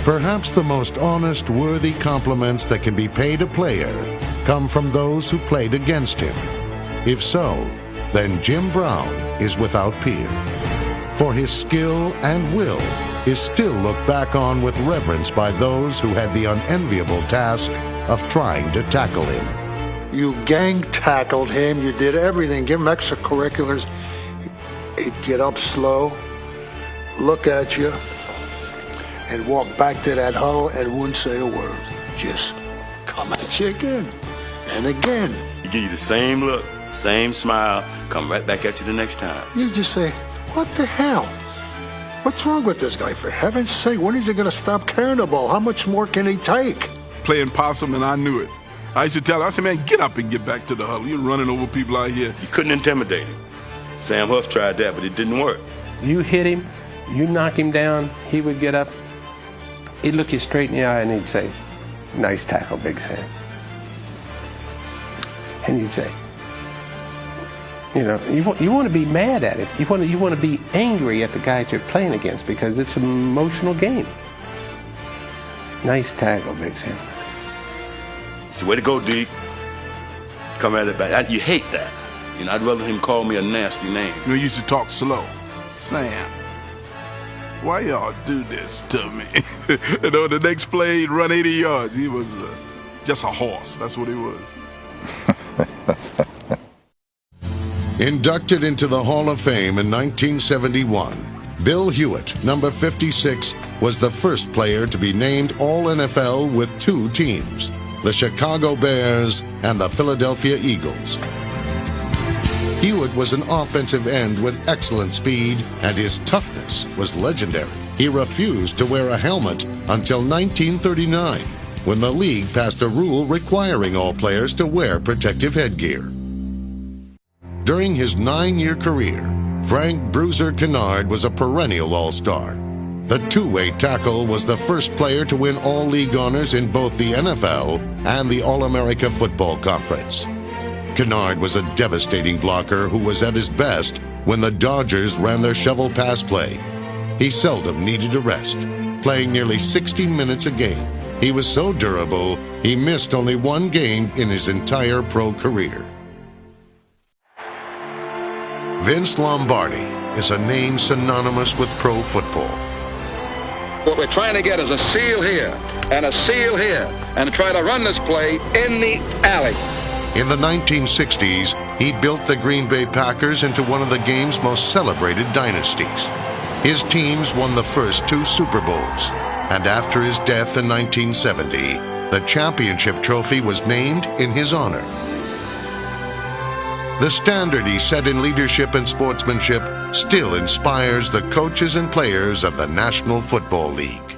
Perhaps the most honest, worthy compliments that can be paid a player come from those who played against him. If so, then Jim Brown is without peer. For his skill and will is still looked back on with reverence by those who had the unenviable task of trying to tackle him. You gang tackled him, you did everything, give him extracurriculars. He'd get up slow, look at you, and walk back to that huddle and wouldn't say a word. Just come at you again and again. He give you the same look, same smile, come right back at you the next time. You just say, what the hell? What's wrong with this guy? For heaven's sake, when is he gonna stop carrying the ball? How much more can he take? Playing possum, and I knew it. I used to tell him, I said, man, get up and get back to the huddle. You're running over people out here. You couldn't intimidate him. Sam Huff tried that, but it didn't work. You hit him, you knock him down, he would get up, he'd look you straight in the eye and he'd say, nice tackle, Big Sam. And you'd say, you know, you want to be mad at him. You want to be angry at the guy that you're playing against because it's an emotional game. Nice tackle, Big Sam. It's the way to go, Deke. Come at it back. You hate that. You know, I'd rather him call me a nasty name. You know, he used to talk slow. Sam, why y'all do this to me? You know, the next play, he'd run 80 yards. He was just a horse. That's what he was. Inducted into the Hall of Fame in 1971, Bill Hewitt, number 56, was the first player to be named All-NFL with two teams, the Chicago Bears and the Philadelphia Eagles. Hewitt was an offensive end with excellent speed, and his toughness was legendary. He refused to wear a helmet until 1939, when the league passed a rule requiring all players to wear protective headgear. During his 9-year career, Frank Bruiser Kinard was a perennial all-star. The two-way tackle was the first player to win all league honors in both the NFL and the All-America Football Conference. Kinard was a devastating blocker who was at his best when the Dodgers ran their shovel pass play. He seldom needed a rest, playing nearly 60 minutes a game. He was so durable, he missed only one game in his entire pro career. Vince Lombardi is a name synonymous with pro football. What we're trying to get is a seal here and a seal here and try to run this play in the alley. In the 1960s, he built the Green Bay Packers into one of the game's most celebrated dynasties. His teams won the first 2 Super Bowls, and after his death in 1970, the championship trophy was named in his honor. The standard he set in leadership and sportsmanship still inspires the coaches and players of the National Football League.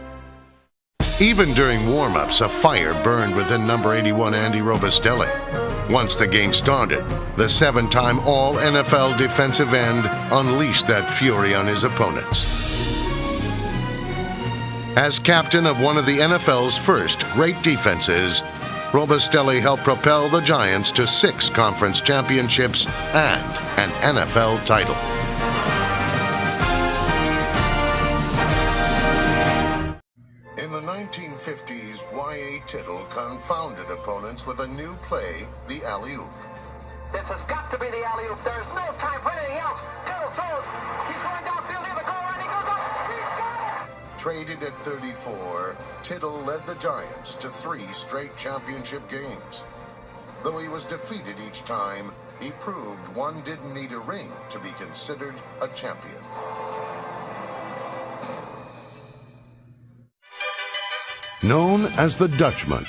Even during warm-ups, a fire burned within number 81 Andy Robustelli. Once the game started, the 7-time All-NFL defensive end unleashed that fury on his opponents. As captain of one of the NFL's first great defenses, Robustelli helped propel the Giants to 6 conference championships and an NFL title. In the 1950s, Y.A. Tittle confounded opponents with a new play, the alley-oop. This has got to be the alley-oop. There's no time for anything else. Tittle throws. He's going downfield near the goal line. He goes up. He's got it. Traded at 34, Tittle led the Giants to 3 straight championship games. Though he was defeated each time, he proved one didn't need a ring to be considered a champion. Known as the Dutchman,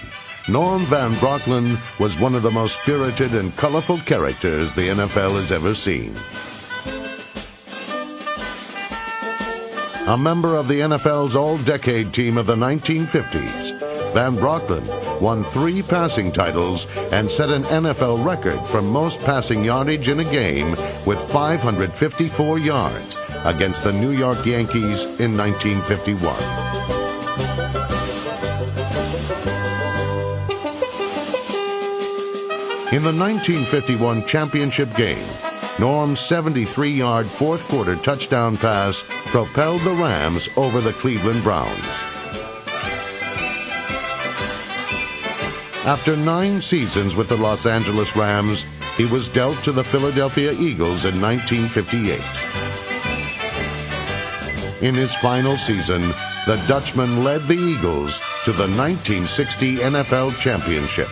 Norm Van Brocklin was one of the most spirited and colorful characters the NFL has ever seen. A member of the NFL's all-decade team of the 1950s, Van Brocklin won 3 passing titles and set an NFL record for most passing yardage in a game with 554 yards against the New York Yankees in 1951. In the 1951 championship game, Norm's 73-yard fourth-quarter touchdown pass propelled the Rams over the Cleveland Browns. After 9 seasons with the Los Angeles Rams, he was dealt to the Philadelphia Eagles in 1958. In his final season, the Dutchman led the Eagles to the 1960 NFL Championship.